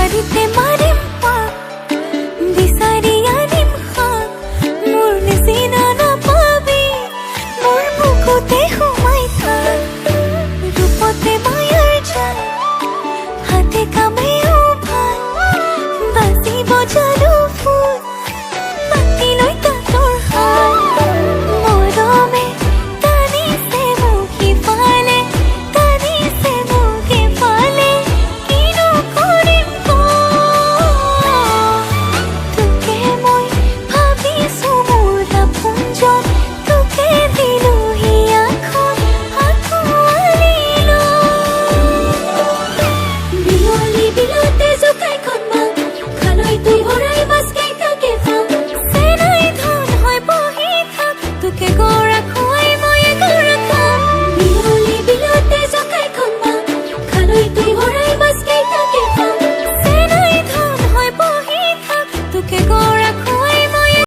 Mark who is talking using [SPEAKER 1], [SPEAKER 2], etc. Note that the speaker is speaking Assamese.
[SPEAKER 1] শাৰীতে মাৰিম পাক বিচাৰি আনিম শাক মোৰ নিচিনা নাপাবি মোৰ বুকুতে সোমাই থাক ৰূপতে মায়াৰ জাল হাতে কামেও ভাল বাজিব জানো ফুল মাতি লৈ তাতৰ হাল মৰমে টানিছে মোক সিফালে টানিছে মোক সিফালে কিনো কৰিম তোকে মই ভাবিছোঁ মোৰ আপোনজন তোকে দিলোঁ হিয়াখন আঁকোৱালি বিয়লি বিলতে জোকাইখন মাক খালৈ তুই ভৰাই মাছ কেইটাকে পাম চেনাই ধন হৈ বহি থাক তোকে গৰা খুৱাই মই গৰা খাম বিয়লি বিলতে জোকাইখন মাক খালৈ তুই ভৰাই মাছ কেইটাকে পাম চেনাই ধন হৈ বহি থাক তোকে গৰা